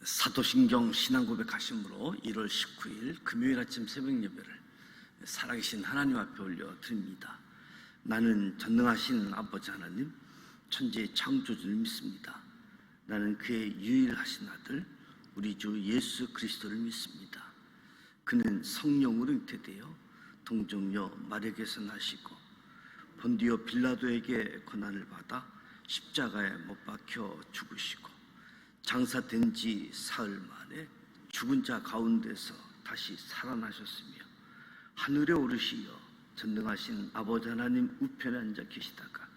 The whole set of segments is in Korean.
사도신경 신앙고백 하심으로 1월 19일 금요일 아침 새벽 예배를 살아계신 하나님 앞에 올려드립니다. 나는 전능하신 아버지 하나님, 천지의 창조주를 믿습니다. 나는 그의 유일하신 아들 우리 주 예수 그리스도를 믿습니다. 그는 성령으로 잉태되어 동정녀 마리아에게서 나시고 본디오 빌라도에게 고난을 받아 십자가에 못 박혀 죽으시고 장사된 지 사흘 만에 죽은 자 가운데서 다시 살아나셨으며 하늘에 오르시어 전능하신 아버지 하나님 우편에 앉아 계시다가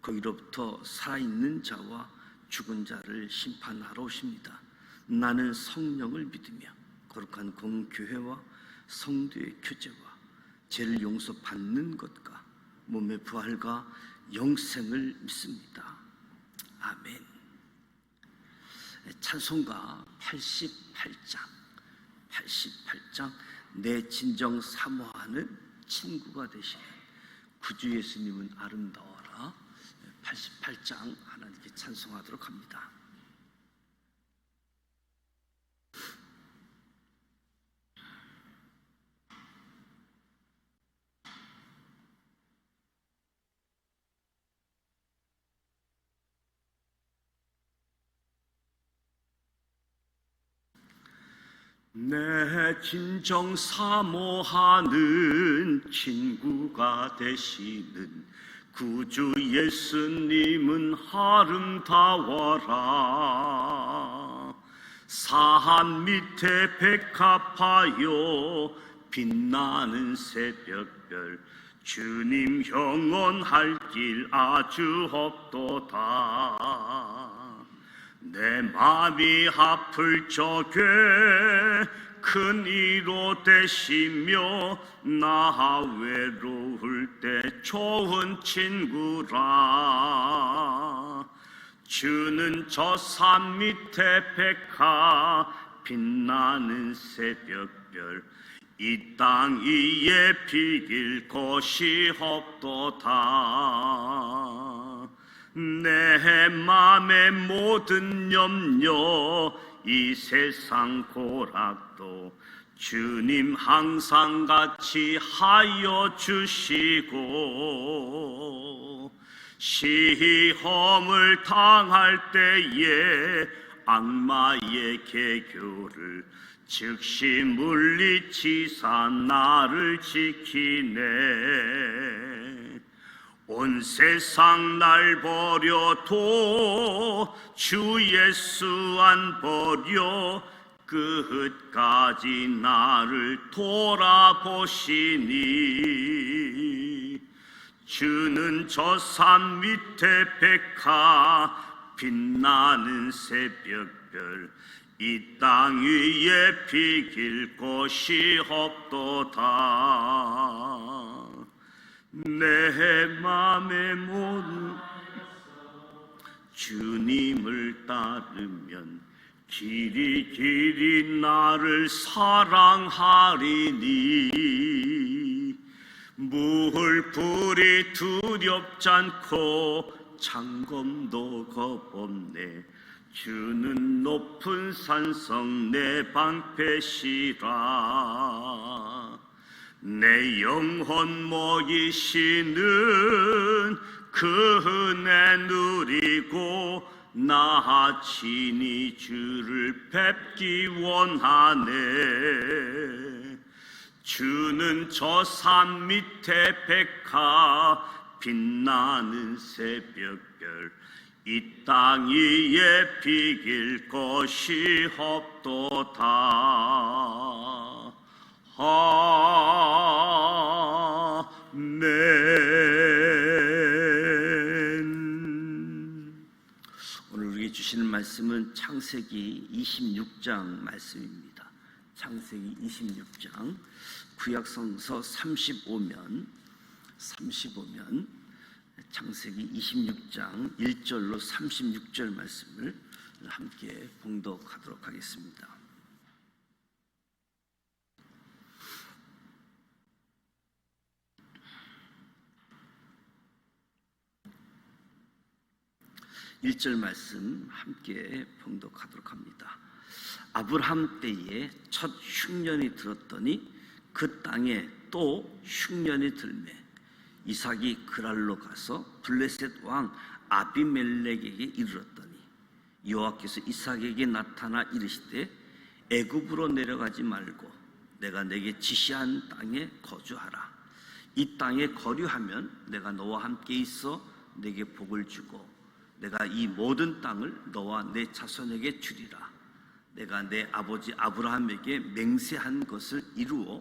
거기로부터 살아있는 자와 죽은 자를 심판하러 오십니다. 나는 성령을 믿으며 거룩한 공교회와 성도의 교제와 죄를 용서받는 것과 몸의 부활과 영생을 믿습니다. 아멘. 찬송가 88장 내 진정 사모하는 친구가 되시는 구주 예수님은 아름다워라. 88장 하나님께 찬송하도록 합니다. 내 진정 사모하는 친구가 되시는 구주 예수님은 아름다워라. 산 밑에 백합하여 빛나는 새벽별 주님 영원할 길 아주 없도다. 내 맘이 아플 적에 큰 위로 되시며 나 외로울 때 좋은 친구라. 주는 저 산 밑에 백합 빛나는 새벽별 이 땅 위에 비길 곳이 없도다. 내 맘의 모든 염려 이 세상 고락도 주님 항상 같이 하여 주시고 시험을 당할 때에 악마의 계교를 즉시 물리치사 나를 지키네. 온 세상 날 버려도 주 예수 안 버려 끝까지 나를 돌아보시니. 주는 저 산 밑에 백합 빛나는 새벽별 이 땅 위에 비길 곳이 없도다. 내 맘의 모든 주님을 따르면 길이 나를 사랑하리니. 물불이 두렵지 않고 창검도 겁없네. 주는 높은 산성 내 방패시라. 내 영혼 먹이시는 그 은혜 누리고 나 친히 주를 뵙기 원하네. 주는 저 산 밑에 백합 빛나는 새벽별 이 땅 위에 비길 곳이 없도다. 아멘. 오늘 우리에게 주시는 말씀은 창세기 26장 말씀입니다. 창세기 26장 구약성서 35면 창세기 26장 1절로 36절 말씀을 함께 봉독하도록 하겠습니다. (1절) 말씀 함께 봉독하도록 합니다. 아브라함 때에 첫 흉년이 들었더니 그 땅에 또 흉년이 들매 이삭이 그랄로 가서 블레셋 왕 아비멜렉에게 이르렀더니 여호와께서 이삭에게 나타나 이르시되 애굽으로 내려가지 말고 내가 내게 지시한 땅에 거주하라. 이 땅에 거류하면 내가 너와 함께 있어 내게 복을 주고 내가 이 모든 땅을 너와 내 자손에게 주리라. 내가 내 아버지 아브라함에게 맹세한 것을 이루어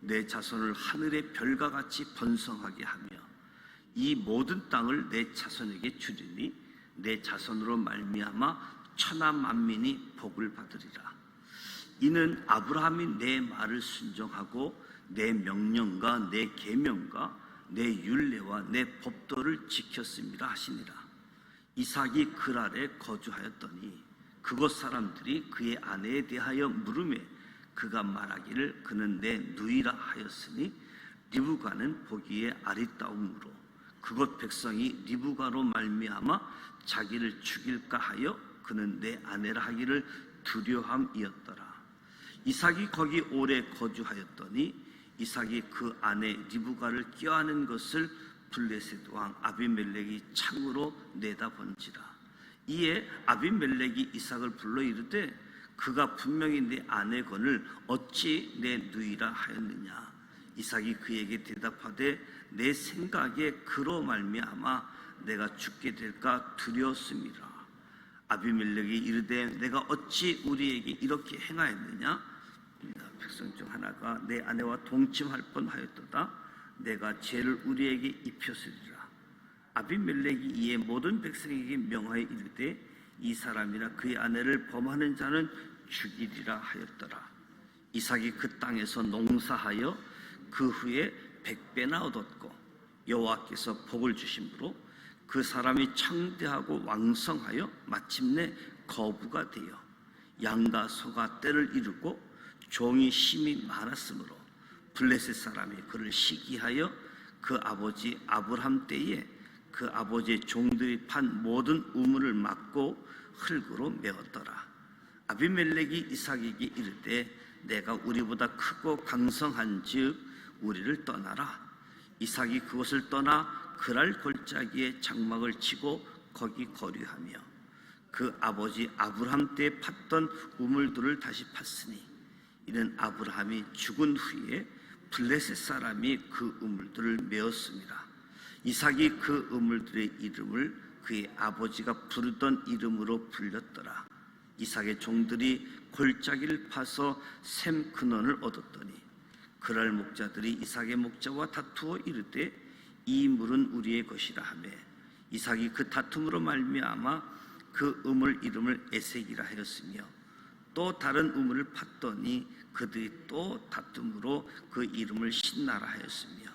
내 자손을 하늘의 별과 같이 번성하게 하며 이 모든 땅을 내 자손에게 주리니 내 자손으로 말미암아 천하 만민이 복을 받으리라. 이는 아브라함이 내 말을 순종하고 내 명령과 내 계명과 내 율례와 내 법도를 지켰습니다 하시니라. 이삭이 그랄에 거주하였더니 그곳 사람들이 그의 아내에 대하여 물으매 그가 말하기를 그는 내 누이라 하였으니 리브가는 보기에 아리따움으로 그곳 백성이 리브가로 말미암아 자기를 죽일까 하여 그는 내 아내라 하기를 두려함이었더라. 이삭이 거기 오래 거주하였더니 이삭이 그 아내 리브가를 껴안은 것을 블레셋 왕 아비멜렉이 창으로 내다본지라. 이에 아비멜렉이 이삭을 불러 이르되 그가 분명히 내 아내건을 어찌 내 누이라 하였느냐. 이삭이 그에게 대답하되 내 생각에 그로 말미암아 내가 죽게 될까 두려웠음이라. 아비멜렉이 이르되 내가 어찌 우리에게 이렇게 행하였느냐. 백성 중 하나가 내 아내와 동침할 뻔하였도다. 내가 죄를 우리에게 입혔으리라. 아비멜렉이 이에 모든 백성에게 명하여 이르되 이 사람이나 그의 아내를 범하는 자는 죽이리라 하였더라. 이삭이 그 땅에서 농사하여 그 후에 100배나 얻었고 여호와께서 복을 주심으로 그 사람이 창대하고 왕성하여 마침내 거부가 되어 양과 소가 때를 이루고 종이 심히 많았으므로 블레셋 사람이 그를 시기하여 그 아버지 아브라함 때에 그 아버지의 종들이 판 모든 우물을 막고 흙으로 메었더라. 아비멜렉이 이삭에게 이르되 내가 우리보다 크고 강성한즉 우리를 떠나라. 이삭이 그곳을 떠나 그랄 골짜기에 장막을 치고 거기 거류하며 그 아버지 아브라함 때 팠던 우물들을 다시 팠으니 이는 아브라함이 죽은 후에 블레셋 사람이 그 우물들을 메었습니다. 이삭이 그 우물들의 이름을 그의 아버지가 부르던 이름으로 불렸더라. 이삭의 종들이 골짜기를 파서 샘 근원을 얻었더니 그랄 목자들이 이삭의 목자와 다투어 이르되 이 물은 우리의 것이라 하며 이삭이 그 다툼으로 말미암아 그 우물 이름을 에색이라 하였으며 또 다른 우물을 팠더니 그들이 또 다툼으로 그 이름을 신나라 하였으며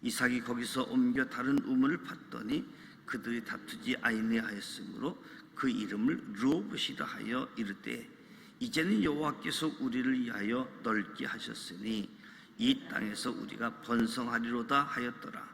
이삭이 거기서 옮겨 다른 우물을 팠더니 그들이 다투지 아니하였으므로 그 이름을 르호봇이라 하여 이르되 이제는 여호와께서 우리를 위하여 넓게 하셨으니 이 땅에서 우리가 번성하리로다 하였더라.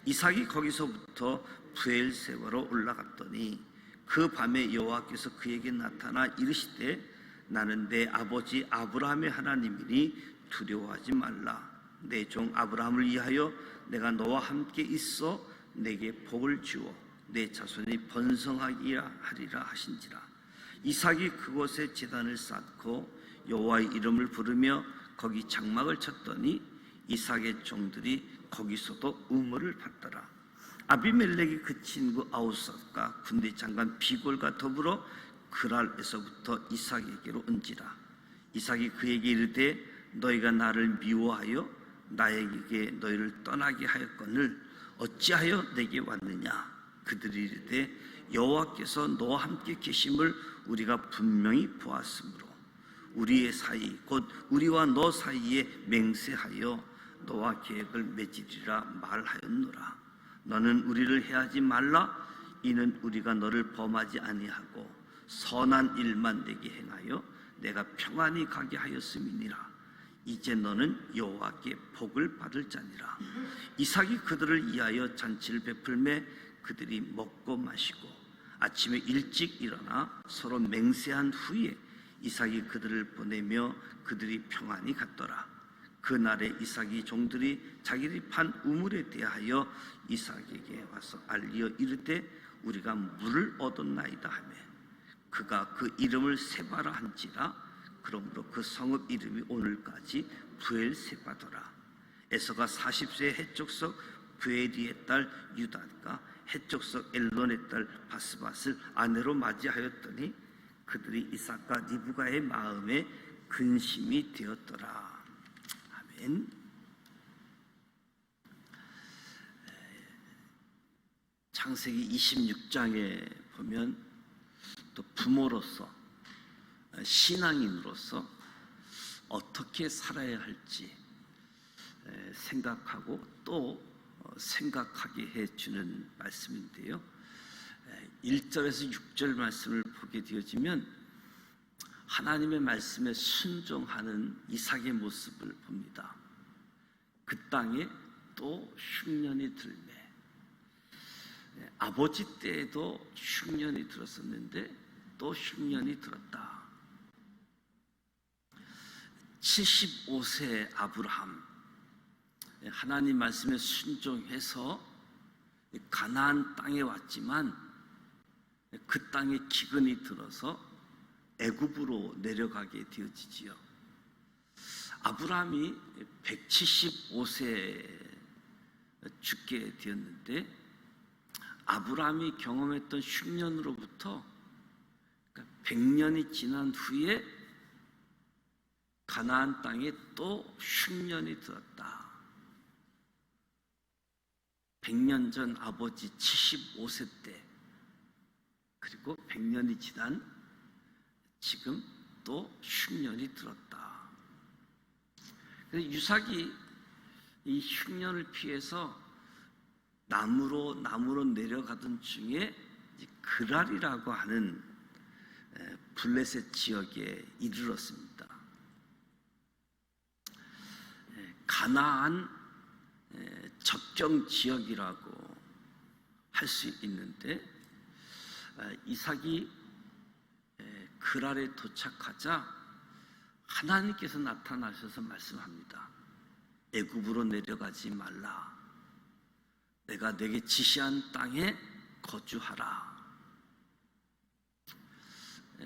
이삭이 거기서부터 브엘세바로 올라갔더니 그 밤에 여호와께서 그에게 나타나 이르시되 나는 내 아버지 아브라함의 하나님이니 두려워하지 말라. 내 종 아브라함을 위하여 내가 너와 함께 있어 내게 복을 주어 내 자손이 번성하게 하리라 하신지라. 이삭이 그곳에 제단을 쌓고 여호와의 이름을 부르며 거기 장막을 쳤더니 이삭의 종들이 거기서도 우물을 팠더라. 아비멜렉이 그 친구 아우삿과 군대 장관 비골과 더불어 그랄에서부터 이삭에게로 온지라. 이삭이 그에게 이르되 너희가 나를 미워하여 나에게 너희를 떠나게 하였거늘 어찌하여 내게 왔느냐. 그들이 이르되 여호와께서 너와 함께 계심을 우리가 분명히 보았으므로 우리의 사이 곧 우리와 너 사이에 맹세하여 너와 계획을 맺으리라 말하였노라. 너는 우리를 해하지 말라. 이는 우리가 너를 범하지 아니하고 선한 일만 내게 행하여 내가 평안히 가게 하였음이니라. 이제 너는 여호와께 복을 받을 자니라. 이삭이 그들을 위하여 잔치를 베풀매 그들이 먹고 마시고 아침에 일찍 일어나 서로 맹세한 후에 이삭이 그들을 보내며 그들이 평안히 갔더라. 그날에 이삭이 종들이 자기들이 판 우물에 대하여 이삭에게 와서 알리어 이르되 우리가 물을 얻었나이다 하매 그가 그 이름을 세바라 한지라. 그러므로 그 성읍 이름이 오늘까지 부엘세바더라. 에서가 40세 해족석 부에리의 딸 유다가 해족석 엘론의 딸 바스밧을 아내로 맞이하였더니 그들이 이삭과 리브가의 마음에 근심이 되었더라. 아멘. 창세기 26장에 보면 또 부모로서 신앙인으로서 어떻게 살아야 할지 생각하고 또 생각하게 해주는 말씀인데요. 1절에서 6절 말씀을 보게 되어지면 하나님의 말씀에 순종하는 이삭의 모습을 봅니다. 그 땅에 또 흉년이 들매 아버지 때에도 흉년이 들었었는데 또 흉년이 들었다. 75세 아브라함 하나님 말씀에 순종해서 가나안 땅에 왔지만 그 땅에 기근이 들어서 애굽으로 내려가게 되어지지요. 아브라함이 175세에 죽게 되었는데 아브라함이 경험했던 흉년으로부터 100년이 지난 후에 가나안 땅에 또 흉년이 들었다. 100년 전 아버지 75세 때 그리고 100년이 지난 지금 또 흉년이 들었다. 그래서 유삭이 이 흉년을 피해서 나무로 내려가던 중에 그랄이라고 하는 블레셋 지역에 이르렀습니다. 가나안 접경 지역이라고 할 수 있는데 이삭이 그랄에 도착하자 하나님께서 나타나셔서 말씀합니다. 애굽으로 내려가지 말라. 내가 내게 지시한 땅에 거주하라.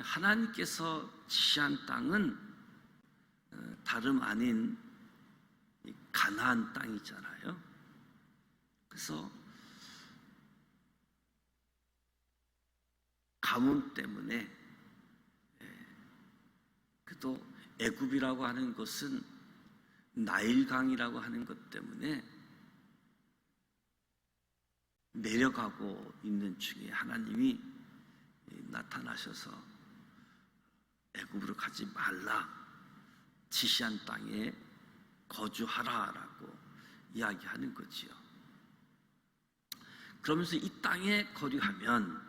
하나님께서 지시한 땅은 다름 아닌 가나안 땅이잖아요. 그래서 가뭄 때문에 그도 애굽이라고 하는 것은 나일강이라고 하는 것 때문에 내려가고 있는 중에 하나님이 나타나셔서 애굽으로 가지 말라, 지시한 땅에 거주하라라고 이야기하는 거지요. 그러면서 이 땅에 거류하면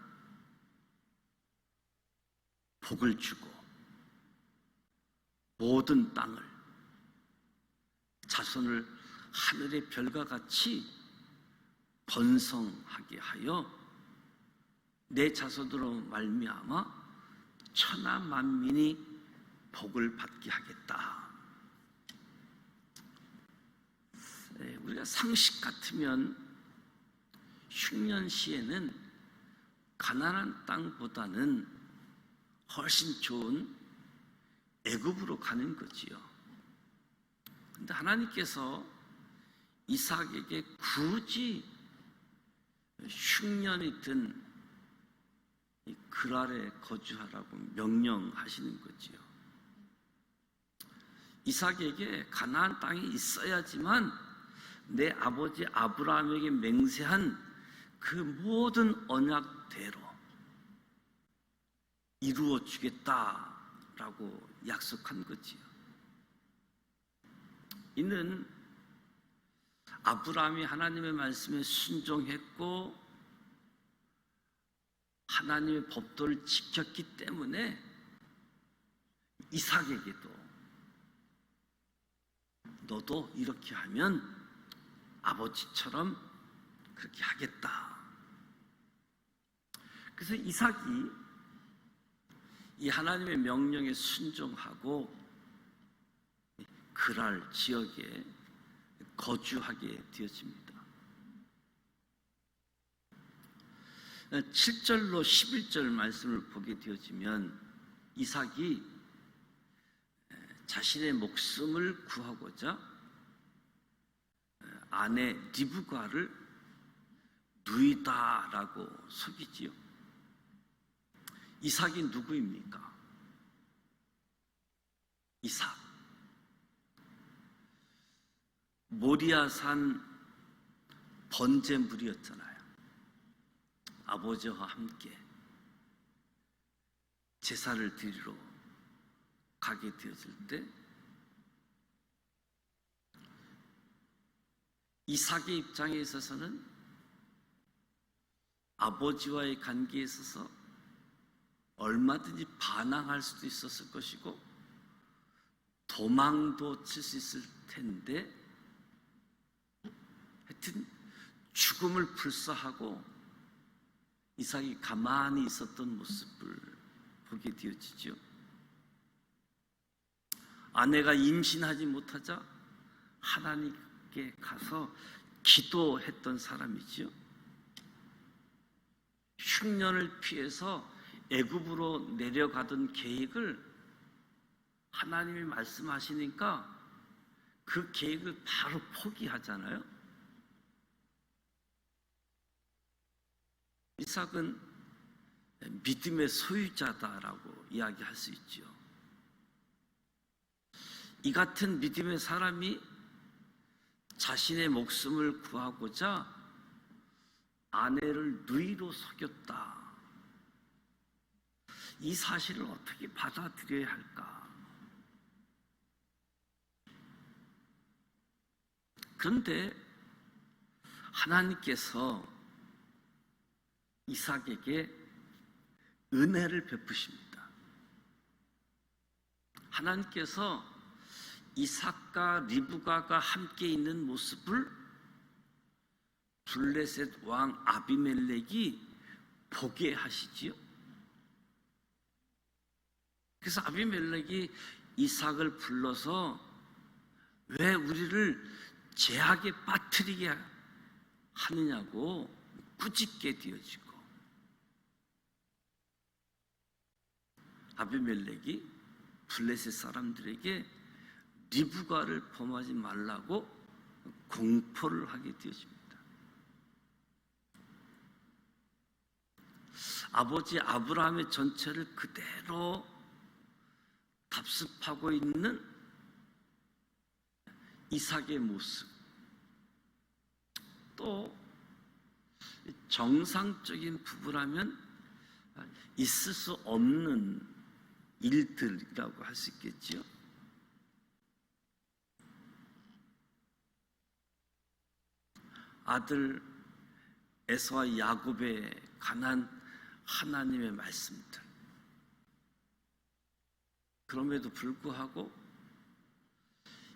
복을 주고 모든 땅을 자손을 하늘의 별과 같이 번성하게 하여 내 자손으로 말미암아 천하 만민이 복을 받게 하겠다. 우리가 상식 같으면 흉년 시에는 가나안 땅보다는 훨씬 좋은 애굽으로 가는 거지요. 그런데 하나님께서 이삭에게 굳이 흉년이 든 이 그랄에 거주하라고 명령하시는 거지요. 이삭에게 가나안 땅이 있어야지만 내 아버지 아브라함에게 맹세한 그 모든 언약대로 이루어 주겠다라고 약속한 거지요. 이는 아브라함이 하나님의 말씀에 순종했고 하나님의 법도를 지켰기 때문에 이삭에게도 너도 이렇게 하면 아버지처럼 그렇게 하겠다. 그래서 이삭이 이 하나님의 명령에 순종하고 그랄 지역에 거주하게 되어집니다. 7절로 11절 말씀을 보게 되어지면 이삭이 자신의 목숨을 구하고자 아내 리브가를 누이다라고 속이지요. 이삭이 누구입니까? 이삭, 모리아산 번제물이었잖아요. 아버지와 함께 제사를 드리러 가게 되었을 때 이삭의 입장에 있어서는 아버지와의 관계에 있어서 얼마든지 반항할 수도 있었을 것이고 도망도 칠 수 있을 텐데 하여튼 죽음을 불사하고 이삭이 가만히 있었던 모습을 보게 되어지죠. 아내가 임신하지 못하자 하나님께 가서 기도했던 사람이지요. 흉년을 피해서 애굽으로 내려가던 계획을 하나님이 말씀하시니까 그 계획을 바로 포기하잖아요. 이삭은 믿음의 소유자다라고 이야기할 수 있죠. 이 같은 믿음의 사람이 자신의 목숨을 구하고자 아내를 누이로 속였다. 이 사실을 어떻게 받아들여야 할까? 그런데 하나님께서 이삭에게 은혜를 베푸십니다. 하나님께서 이삭과 리브가가 함께 있는 모습을 블레셋 왕 아비멜렉이 보게 하시지요. 그래서 아비멜렉이 이삭을 불러서 왜 우리를 제약에 빠뜨리게 하느냐고 꾸짖게 되어지고, 아비멜렉이 블레셋 사람들에게 리브가를 범하지 말라고 공포를 하게 되어집니다. 아버지 아브라함의 전체를 그대로 답습하고 있는 이삭의 모습, 또 정상적인 부부라면 있을 수 없는 일들이라고 할 수 있겠지요. 아들 에서와 야곱에 관한 하나님의 말씀들, 그럼에도 불구하고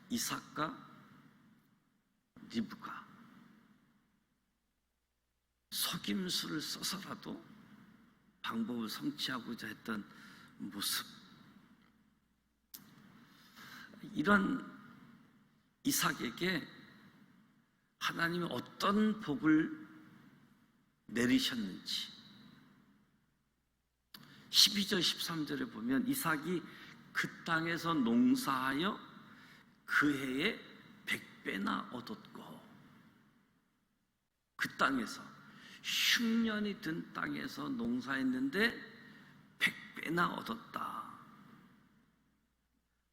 이삭과 리브가 속임수를 써서라도 방법을 성취하고자 했던 모습, 이런 이삭에게 하나님이 어떤 복을 내리셨는지 12절 13절에 보면 이삭이 그 땅에서 농사하여 그 해에 100배나 얻었고, 그 땅에서 흉년이 든 땅에서 농사했는데 100배나 얻었다.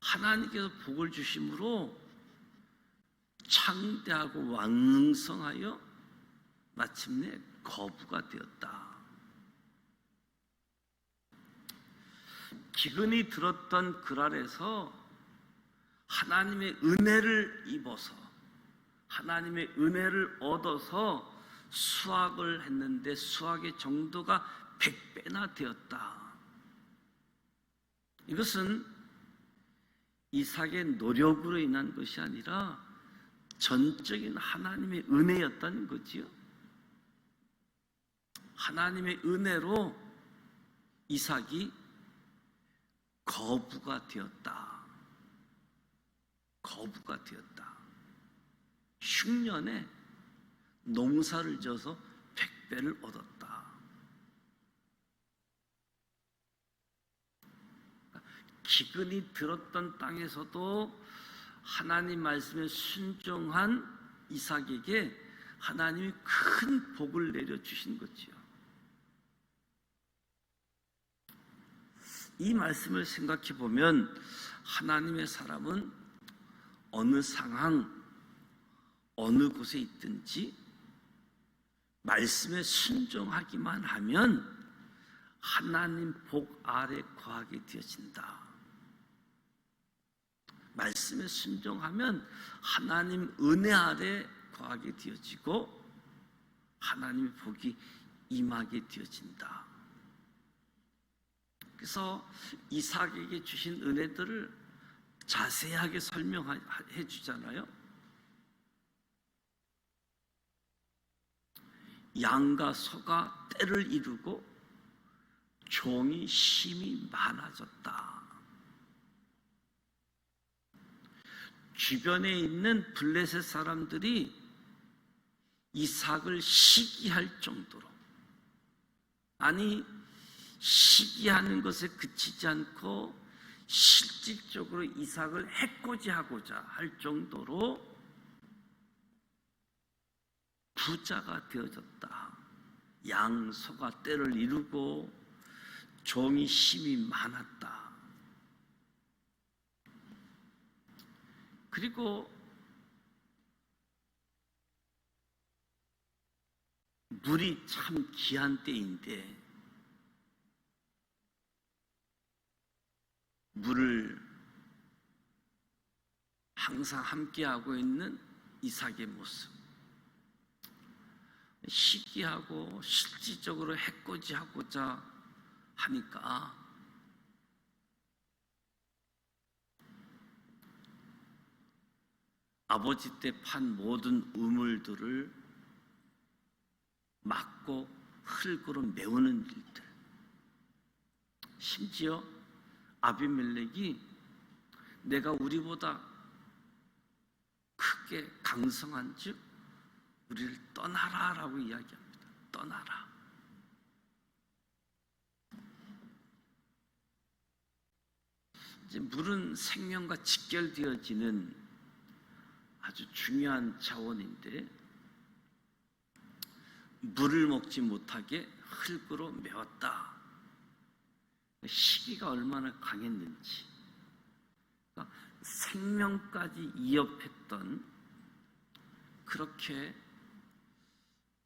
하나님께서 복을 주심으로 창대하고 왕성하여 마침내 거부가 되었다. 기근이 들었던 그랄에서 하나님의 은혜를 입어서, 하나님의 은혜를 얻어서 수확을 했는데 수확의 정도가 100배나 되었다. 이것은 이삭의 노력으로 인한 것이 아니라 전적인 하나님의 은혜였다는 거지요. 하나님의 은혜로 이삭이 거부가 되었다. 거부가 되었다. 흉년에 농사를 져서 100배를 얻었다. 기근이 들었던 땅에서도 하나님 말씀에 순종한 이삭에게 하나님이 큰 복을 내려주신 거지요. 이 말씀을 생각해 보면 하나님의 사람은 어느 상황, 어느 곳에 있든지 말씀에 순종하기만 하면 하나님 복 아래 거하게 되어진다. 말씀에 순종하면 하나님 은혜 아래 거하게 되어지고 하나님의 복이 임하게 되어진다. 그래서 이삭에게 주신 은혜들을 자세하게 설명해 주잖아요. 양과 소가 떼를 이루고 종이 심이 많아졌다. 주변에 있는 블레셋 사람들이 이삭을 시기할 정도로, 아니 시기하는 것에 그치지 않고 실질적으로 이삭을 해코지하고자 할 정도로 부자가 되어졌다. 양, 소가 떼를 이루고 종이 심이 많았다. 그리고 물이 참 귀한 때인데 물을 항상 함께하고 있는 이삭의 모습, 시기하고 실질적으로 해코지하고자 하니까 아버지 때 판 모든 우물들을 막고 흙으로 메우는 일들, 심지어 아비멜렉이 내가 우리보다 크게 강성한 즉 우리를 떠나라라고 이야기합니다. 떠나라. 이제 물은 생명과 직결되어지는 아주 중요한 자원인데 물을 먹지 못하게 흙으로 메웠다. 시기가 얼마나 강했는지, 그러니까 생명까지 위협했던, 그렇게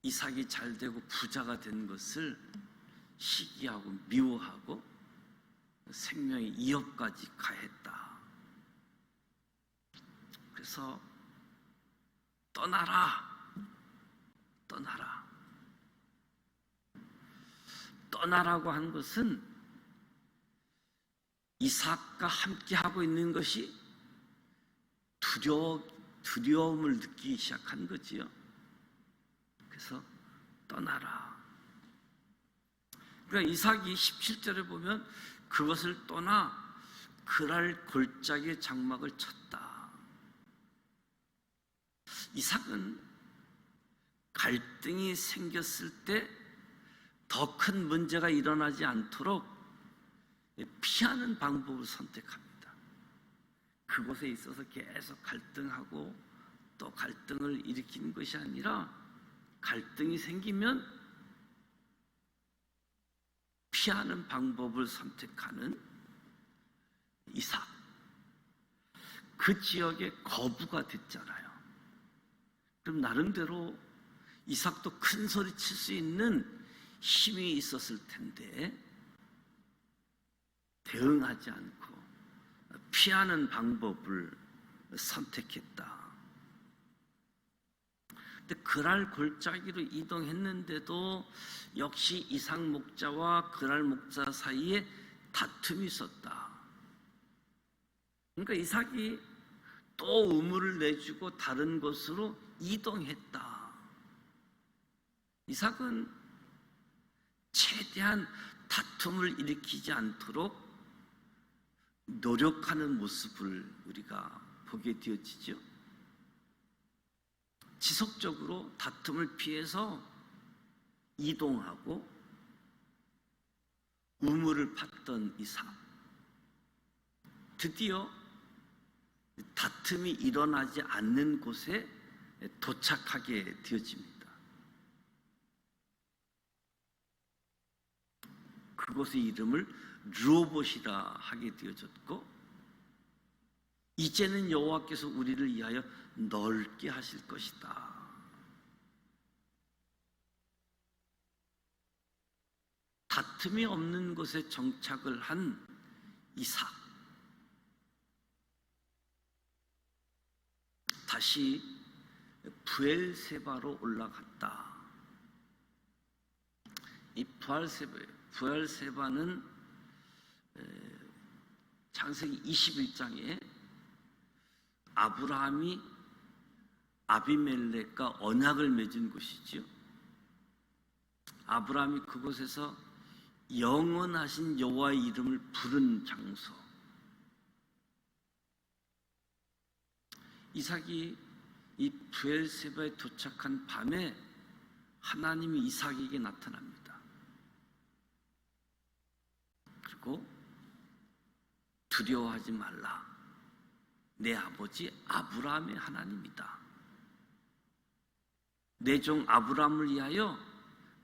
이삭이 잘되고 부자가 된 것을 시기하고 미워하고 생명의 위협까지 가했다. 그래서 떠나라, 떠나라. 떠나라고 한 것은 이삭과 함께 하고 있는 것이 두려움을 느끼기 시작한 거지요. 그래서 떠나라. 그러니까 이삭이 17절에 보면 그것을 떠나 그랄 골짜기의 장막을 쳤다. 이삭은 갈등이 생겼을 때 더 큰 문제가 일어나지 않도록 피하는 방법을 선택합니다. 그곳에 있어서 계속 갈등하고 또 갈등을 일으키는 것이 아니라 갈등이 생기면 피하는 방법을 선택하는 이삭. 그 지역에 거부가 됐잖아요. 그럼 나름대로 이삭도 큰 소리 칠 수 있는 힘이 있었을 텐데 대응하지 않고 피하는 방법을 선택했다. 근데 그랄 골짜기로 이동했는데도 역시 이삭 목자와 그랄 목자 사이에 다툼이 있었다. 그러니까 이삭이 또 우물을 내주고 다른 곳으로 이동했다. 이삭은 최대한 다툼을 일으키지 않도록 노력하는 모습을 우리가 보게 되어지죠. 지속적으로 다툼을 피해서 이동하고 우물을 팠던 이삭, 드디어 다툼이 일어나지 않는 곳에 도착하게 되어집니다. 그곳의 이름을 르호봇이라 하게 되어졌고, 이제는 여호와께서 우리를 위하여 넓게 하실 것이다. 다툼이 없는 곳에 정착을 한 이삭, 다시 브엘세바로 올라갔다. 이 브엘세바는 창세기 21장에 아브라함이 아비멜렉과 언약을 맺은 곳이지요. 아브라함이 그곳에서 영원하신 여호와의 이름을 부른 장소. 이삭이 이 브엘세바에 도착한 밤에 하나님이 이삭에게 나타납니다. 그리고 두려워하지 말라. 내 아버지 아브라함의 하나님이다. 내 종 아브라함을 위하여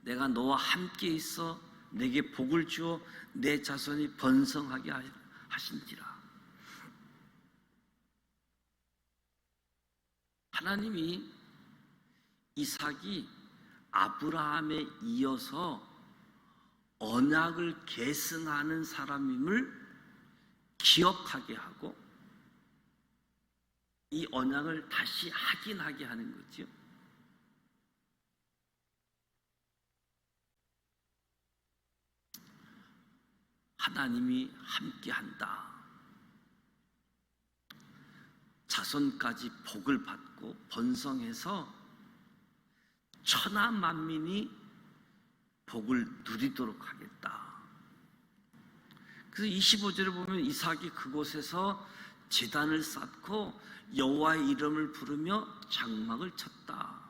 내가 너와 함께 있어 내게 복을 주어 내 자손이 번성하게 하신지라. 하나님이 이삭이 아브라함에 이어서 언약을 계승하는 사람임을 기억하게 하고 이 언약을 다시 확인하게 하는 거죠. 하나님이 함께한다. 자손까지 복을 받고 번성해서 천하 만민이 복을 누리도록 하겠다. 그래서 25절에 보면 이삭이 그곳에서 제단을 쌓고 여호와의 이름을 부르며 장막을 쳤다.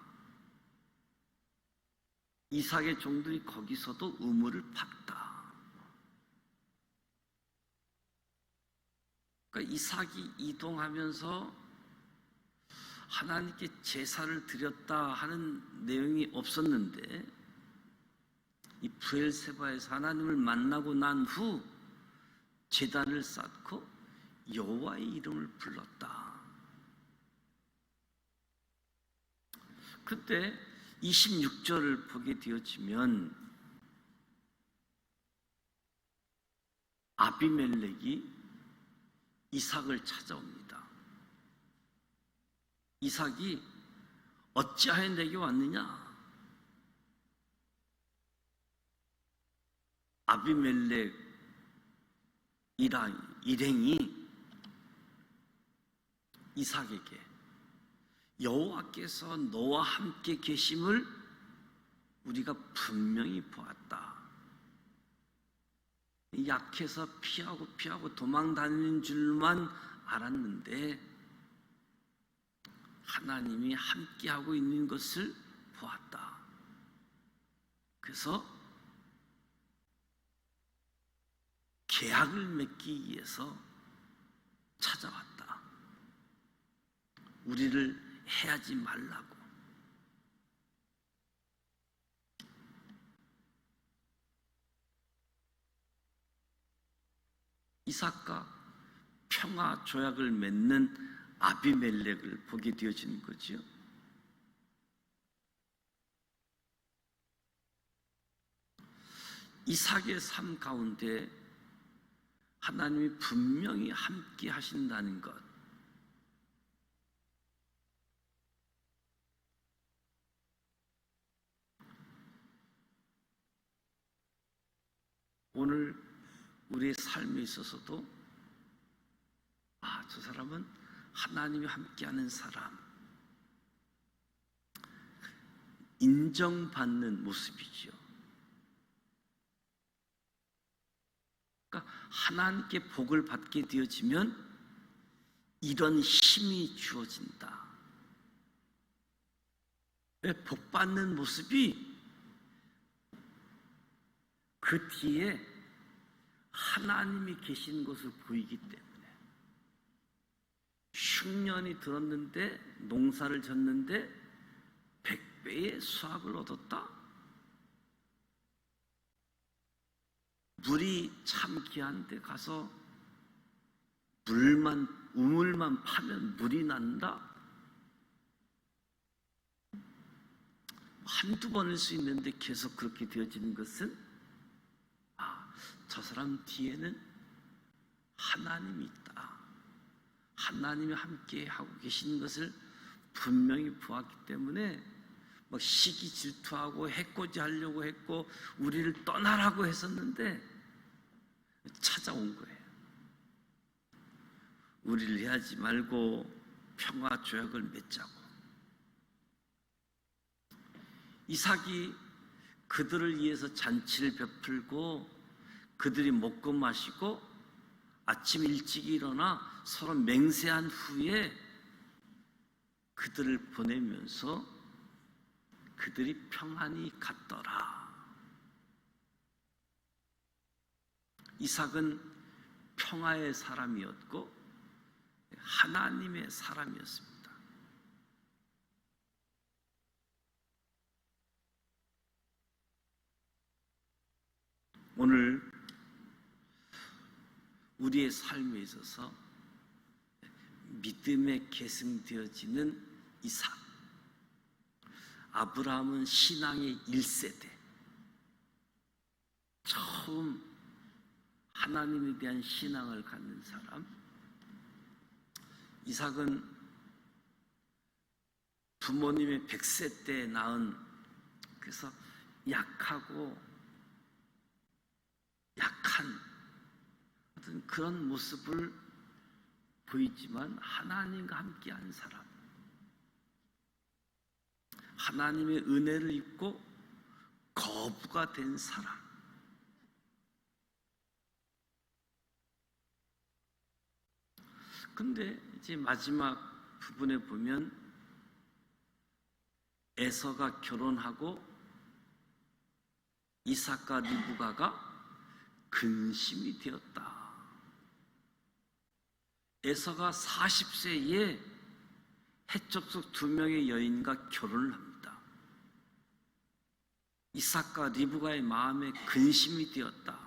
이삭의 종들이 거기서도 우물을 팠다. 그러니까 이삭이 이동하면서 하나님께 제사를 드렸다 하는 내용이 없었는데, 이 브엘세바에서 하나님을 만나고 난 후 제단을 쌓고 여호와의 이름을 불렀다. 그때 26절을 보게 되어지면 아비멜렉이 이삭을 찾아옵니다. 이삭이 어찌하여 내게 왔느냐? 아비멜렉 일행이 이삭에게 여호와께서 너와 함께 계심을 우리가 분명히 보았다. 약해서 피하고 도망 다니는 줄만 알았는데 하나님이 함께하고 있는 것을 보았다. 그래서 계약을 맺기 위해서 찾아왔다. 우리를 해하지 말라고. 이삭과 평화 조약을 맺는 아비멜렉을 보게 되어지는 거지요. 이삭의 삶 가운데 하나님이 분명히 함께 하신다는 것, 오늘 우리의 삶에 있어서도 저 사람은 하나님이 함께하는 사람, 인정받는 모습이죠. 그러니까 하나님께 복을 받게 되어지면 이런 힘이 주어진다. 왜? 복 받는 모습이 그 뒤에 하나님이 계신 것을 보이기 때문에. 흉년이 들었는데, 농사를 졌는데 100배의 수확을 얻었다? 물이 참 귀한데 가서 우물만 파면 물이 난다? 한두 번일 수 있는데 계속 그렇게 되어지는 것은, 저 사람 뒤에는 하나님이 있다. 하나님이 함께 하고 계시는 것을 분명히 보았기 때문에 막 시기 질투하고 해코지 하려고 했고 우리를 떠나라고 했었는데 찾아온 거예요. 우리를 해하지 말고 평화 조약을 맺자고. 이삭이 그들을 위해서 잔치를 베풀고 그들이 먹고 마시고 아침 일찍 일어나 서로 맹세한 후에 그들을 보내면서 그들이 평안히 갔더라. 이삭은 평화의 사람이었고 하나님의 사람이었습니다. 오늘 우리의 삶에 있어서 믿음에 계승되어지는 이삭, 아브라함은 신앙의 1세대, 처음 하나님에 대한 신앙을 갖는 사람. 이삭은 부모님의 100세 때 낳은, 그래서 약하고 약한 어떤 그런 모습을 보이지만 하나님과 함께한 사람, 하나님의 은혜를 입고 거부가 된 사람. 근데 이제 마지막 부분에 보면 에서가 결혼하고 이삭과 리브가가 근심이 되었다. 에서가 40세에 해적속 2명의 여인과 결혼을 합니다. 이삭과 리브가의 마음에 근심이 되었다.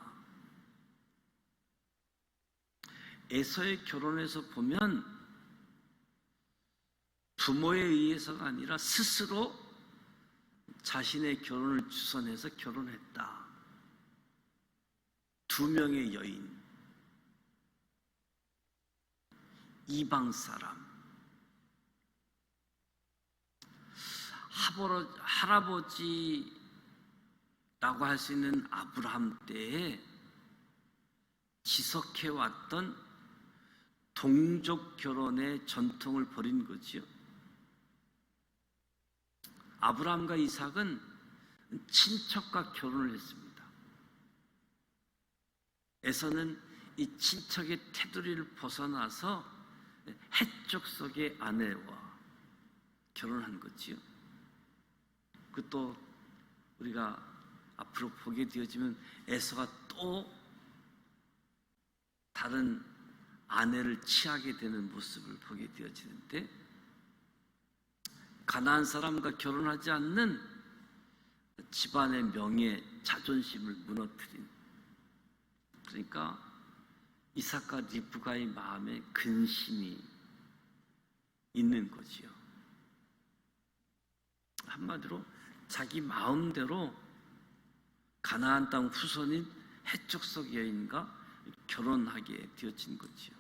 에서의 결혼에서 보면 부모에 의해서가 아니라 스스로 자신의 결혼을 주선해서 결혼했다. 2명의 여인, 이방 사람, 할아버지라고 할 수 있는 아브라함 때에 지속해왔던 동족 결혼의 전통을 버린 거지요. 아브라함과 이삭은 친척과 결혼을 했습니다. 에서는 이 친척의 테두리를 벗어나서 해족속의 아내와 결혼한 거지요. 그것도 우리가 앞으로 보게 되어지면 에서가 또 다른 아내를 취하게 되는 모습을 보게 되어지는데, 가나안 사람과 결혼하지 않는 집안의 명예, 자존심을 무너뜨린, 그러니까 이삭과 리브가의 마음에 근심이 있는 거지요. 한마디로 자기 마음대로 가나안 땅 후손인 해족속 여인과 결혼하게 되어진 거지요.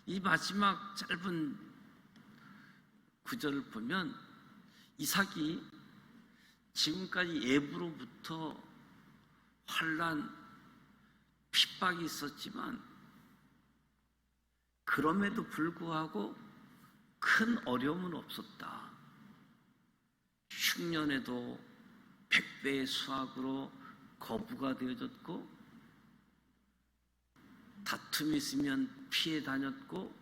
이 마지막 짧은 구절을 보면 이삭이 지금까지 애부로부터 환난, 핍박이 있었지만 그럼에도 불구하고 큰 어려움은 없었다. 흉년에도 100배의 수확으로 거부가 되어졌고 다툼이 있으면 피해 다녔고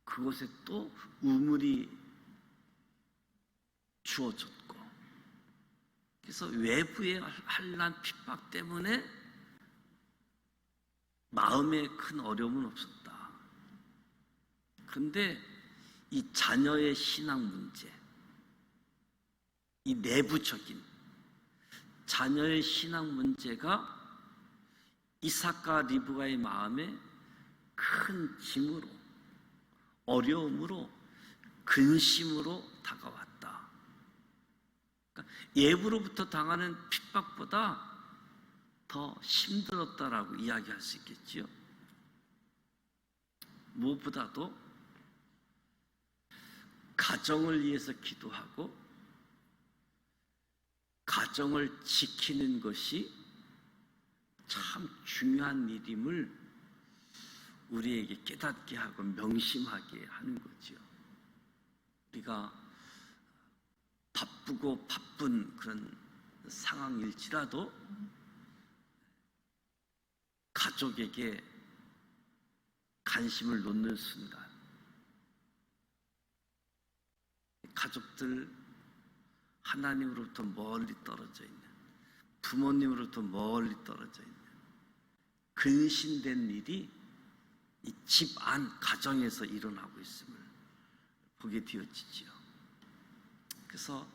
그곳에 또 우물이 주어졌고, 그래서 외부의 환난 핍박 때문에 마음에 큰 어려움은 없었다. 그런데 이 자녀의 신앙 문제, 이 내부적인 자녀의 신앙 문제가 이삭과 리브가의 마음에 큰 짐으로, 어려움으로, 근심으로 다가왔다. 그러니까 예부로부터 당하는 핍박보다 더 힘들었다라고 이야기할 수 있겠지요. 무엇보다도 가정을 위해서 기도하고 가정을 지키는 것이 참 중요한 일임을 우리에게 깨닫게 하고 명심하게 하는 거지요. 우리가 바쁘고 바쁜 그런 상황일지라도 가족에게 관심을 놓는 순간, 가족들 하나님으로부터 멀리 떨어져 있는, 부모님으로부터 멀리 떨어져 있는 근신된 일이 이 집 안 가정에서 일어나고 있음을 보게 되어지지요. 그래서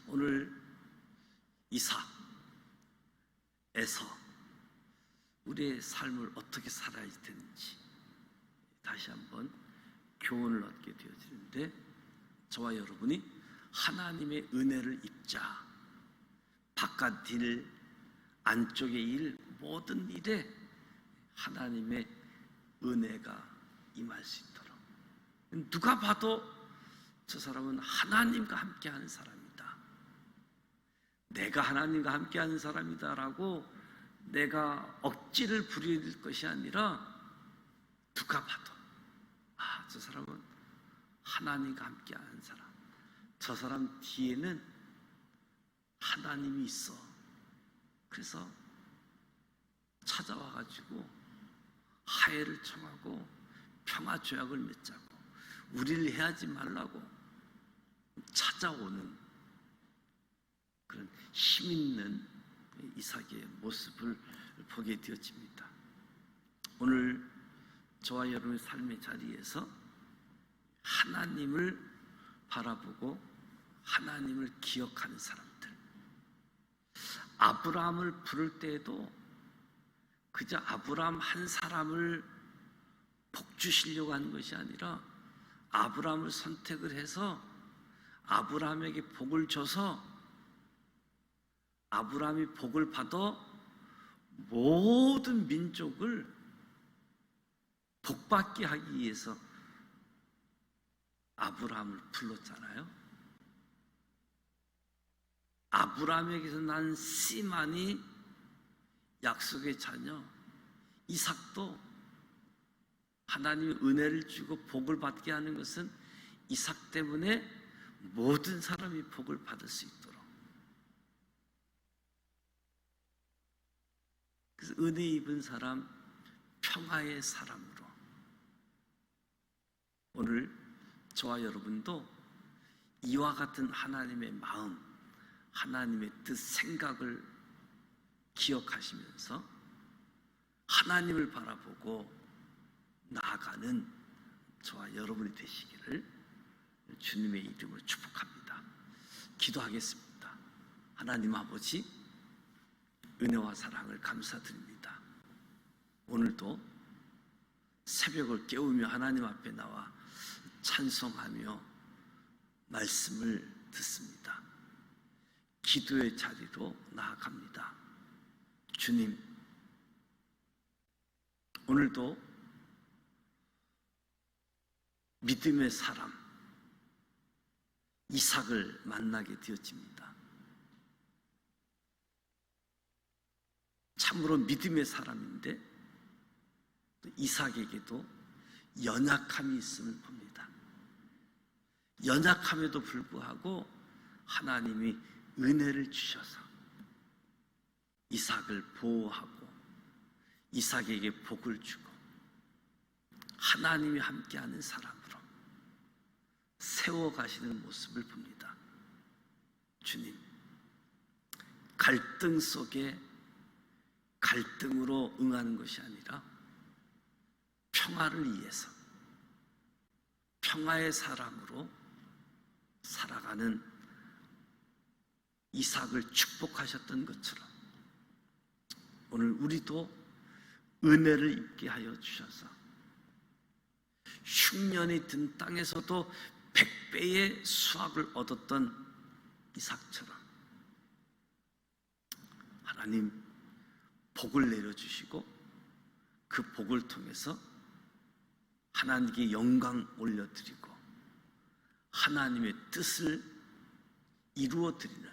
오늘 이삭, 에서 우리의 삶을 어떻게 살아야 되는지 다시 한번 교훈을 얻게 되어지는데, 저와 여러분이 하나님의 은혜를 입자. 바깥 일, 안쪽의 일, 모든 일에 하나님의 은혜가 임할 수 있도록. 누가 봐도 저 사람은 하나님과 함께하는 사람이다, 내가 하나님과 함께하는 사람이다라고 내가 억지를 부릴 것이 아니라, 누가 봐도 저 사람은 하나님과 함께하는 사람, 저 사람 뒤에는 하나님이 있어. 그래서 찾아와가지고 하해를 청하고 평화 조약을 맺자고, 우리를 해하지 말라고 찾아오는 그런 힘 있는 이삭의 모습을 보게 되어집니다. 오늘 저와 여러분의 삶의 자리에서 하나님을 바라보고 하나님을 기억하는 사람들, 아브라함을 부를 때에도 그저 아브라함 한 사람을 복 주시려고 하는 것이 아니라, 아브라함을 선택을 해서 아브라함에게 복을 줘서 아브라함이 복을 받아 모든 민족을 복받게 하기 위해서 아브라함을 불렀잖아요. 아브라함에게서 난 씨만이 약속의 자녀 이삭도 하나님의 은혜를 주고 복을 받게 하는 것은 이삭 때문에 모든 사람이 복을 받을 수 있도록. 그래서 은혜 입은 사람, 평화의 사람으로 오늘 저와 여러분도 이와 같은 하나님의 마음, 하나님의 뜻, 생각을 기억하시면서 하나님을 바라보고 나아가는 저와 여러분이 되시기를 주님의 이름으로 축복합니다. 기도하겠습니다. 하나님 아버지, 은혜와 사랑을 감사드립니다. 오늘도 새벽을 깨우며 하나님 앞에 나와 찬송하며 말씀을 듣습니다. 기도의 자리로 나아갑니다. 주님, 오늘도 믿음의 사람 이삭을 만나게 되어집니다. 참으로 믿음의 사람인데 이삭에게도 연약함이 있음을 봅니다. 연약함에도 불구하고 하나님이 은혜를 주셔서 이삭을 보호하고 이삭에게 복을 주고 하나님이 함께하는 사람으로 세워가시는 모습을 봅니다. 주님, 갈등 속에 갈등으로 응하는 것이 아니라 평화를 위해서 평화의 사람으로 살아가는 이삭을 축복하셨던 것처럼 오늘 우리도 은혜를 입게 하여 주셔서 흉년이 든 땅에서도 100배의 수확을 얻었던 이삭처럼 하나님 복을 내려주시고 그 복을 통해서 하나님께 영광 올려드리고 하나님의 뜻을 이루어드리는,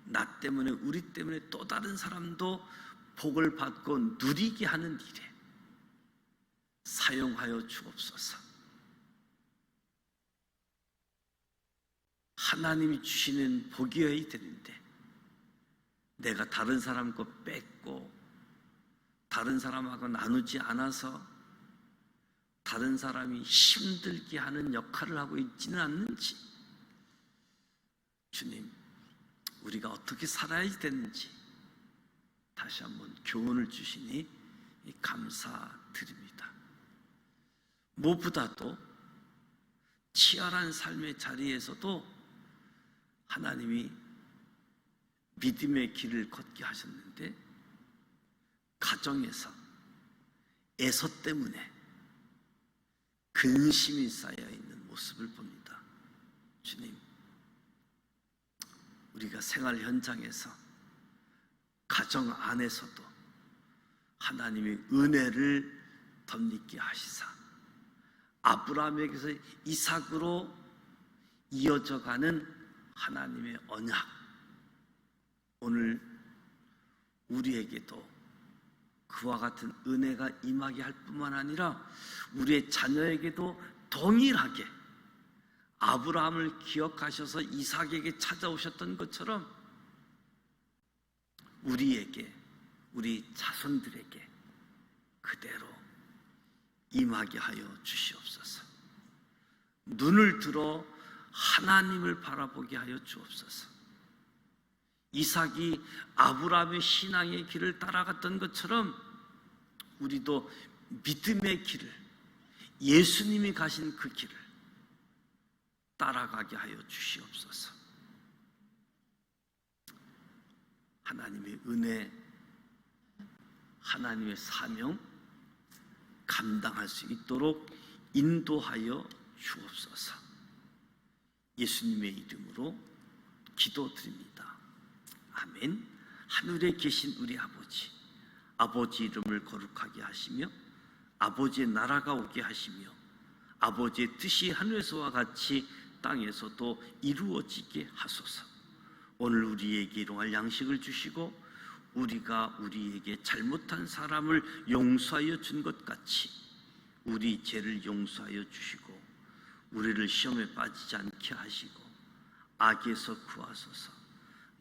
나 때문에 우리 때문에 또 다른 사람도 복을 받고 누리게 하는 일에 사용하여 주옵소서. 하나님이 주시는 복이어야 되는데 내가 다른 사람 거 뺏고 다른 사람하고 나누지 않아서 다른 사람이 힘들게 하는 역할을 하고 있지는 않는지, 주님, 우리가 어떻게 살아야 되는지 다시 한번 교훈을 주시니 감사드립니다. 무엇보다도 치열한 삶의 자리에서도 하나님이 믿음의 길을 걷게 하셨는데 가정에서 애서 때문에 근심이 쌓여 있는 모습을 봅니다. 주님, 우리가 생활 현장에서 가정 안에서도 하나님의 은혜를 덧입게 하시사 아브라함에게서 이삭으로 이어져가는 하나님의 언약, 오늘 우리에게도 그와 같은 은혜가 임하게 할 뿐만 아니라 우리의 자녀에게도 동일하게 아브라함을 기억하셔서 이삭에게 찾아오셨던 것처럼 우리에게, 우리 자손들에게 그대로 임하게 하여 주시옵소서. 눈을 들어 하나님을 바라보게 하여 주옵소서. 이삭이 아브라함의 신앙의 길을 따라갔던 것처럼 우리도 믿음의 길을, 예수님이 가신 그 길을 따라가게 하여 주시옵소서. 하나님의 은혜, 하나님의 사명 감당할 수 있도록 인도하여 주옵소서. 예수님의 이름으로 기도드립니다. 아멘. 하늘에 계신 우리 아버지, 아버지 이름을 거룩하게 하시며 아버지의 나라가 오게 하시며 아버지의 뜻이 하늘에서와 같이 땅에서도 이루어지게 하소서. 오늘 우리에게 일용할 양식을 주시고 우리가 우리에게 잘못한 사람을 용서하여 준 것 같이 우리 죄를 용서하여 주시고 우리를 시험에 빠지지 않게 하시고 악에서 구하소서.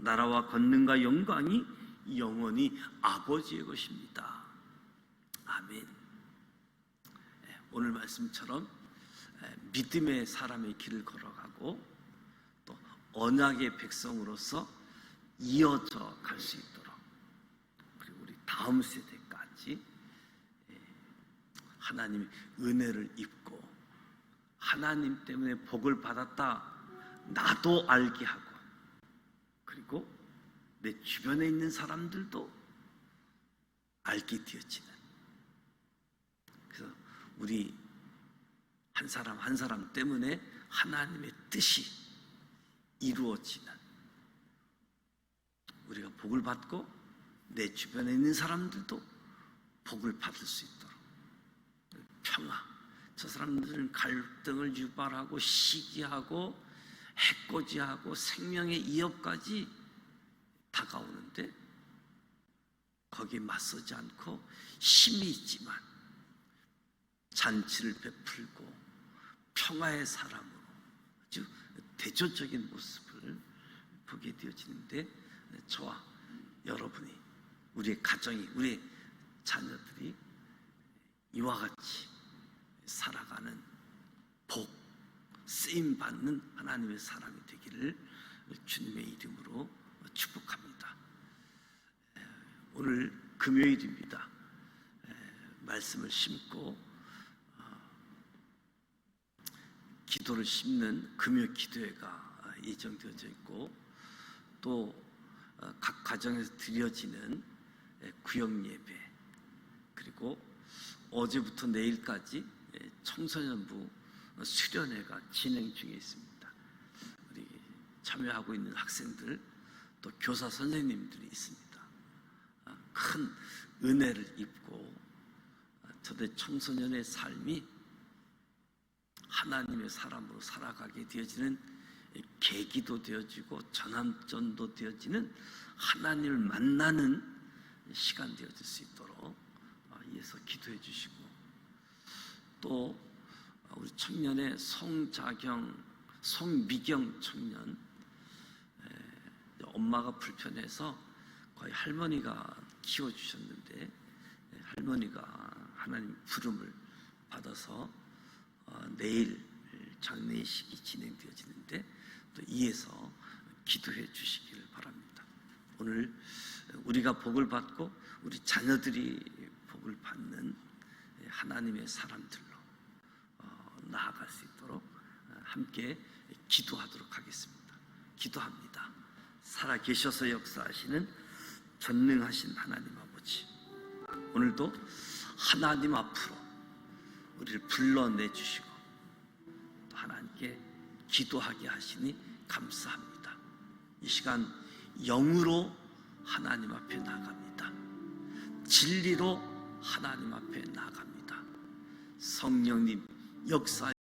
나라와 권능과 영광이 영원히 아버지의 것입니다. 아멘. 오늘 말씀처럼 믿음의 사람의 길을 걸어가고 또 언약의 백성으로서 이어져 갈 수 있도록, 그리고 우리 다음 세대까지 하나님의 은혜를 입고 하나님 때문에 복을 받았다 나도 알게 하고, 그리고 내 주변에 있는 사람들도 알게 되어지는, 그래서 우리 한 사람 한 사람 때문에 하나님의 뜻이 이루어지는, 우리가 복을 받고 내 주변에 있는 사람들도 복을 받을 수 있도록 평화, 저 사람들은 갈등을 유발하고 시기하고 해코지하고 생명의 위협까지 다가오는데 거기에 맞서지 않고 힘이 있지만 잔치를 베풀고 평화의 사람으로 아주 대조적인 모습을 보게 되어지는데, 저와 여러분이, 우리의 가정이, 우리의 자녀들이 이와 같이 살아가는 복, 쓰임 받는 하나님의 사람이 되기를 주님의 이름으로 축복합니다. 오늘 금요일입니다. 말씀을 심고 기도를 심는 금요 기도회가 예정되어져 있고, 또 각 가정에서 드려지는 구역 예배, 그리고 어제부터 내일까지 청소년부 수련회가 진행 중에 있습니다. 우리 참여하고 있는 학생들, 또 교사 선생님들이 있습니다. 큰 은혜를 입고 저들 청소년의 삶이 하나님의 사람으로 살아가게 되어지는 계기도 되어지고 전환점도 되어지는 하나님을 만나는 시간 되어질 수 있도록 이에서 기도해 주시고, 또 우리 청년의 송미경 청년, 엄마가 불편해서 거의 할머니가 키워주셨는데, 할머니가 하나님 부름을 받아서 내일 장례식이 진행되어지는데, 또 이에서 기도해 주시기를 바랍니다. 오늘 우리가 복을 받고 우리 자녀들이 복을 받는 하나님의 사람들로 나아갈 수 있도록 함께 기도하도록 하겠습니다. 기도합니다. 살아계셔서 역사하시는 전능하신 하나님 아버지, 오늘도 하나님 앞으로 우리를 불러내주시고 또 하나님께 기도하게 하시니 감사합니다. 이 시간 영으로 하나님 앞에 나갑니다. 진리로 하나님 앞에 나갑니다. 성령님 역사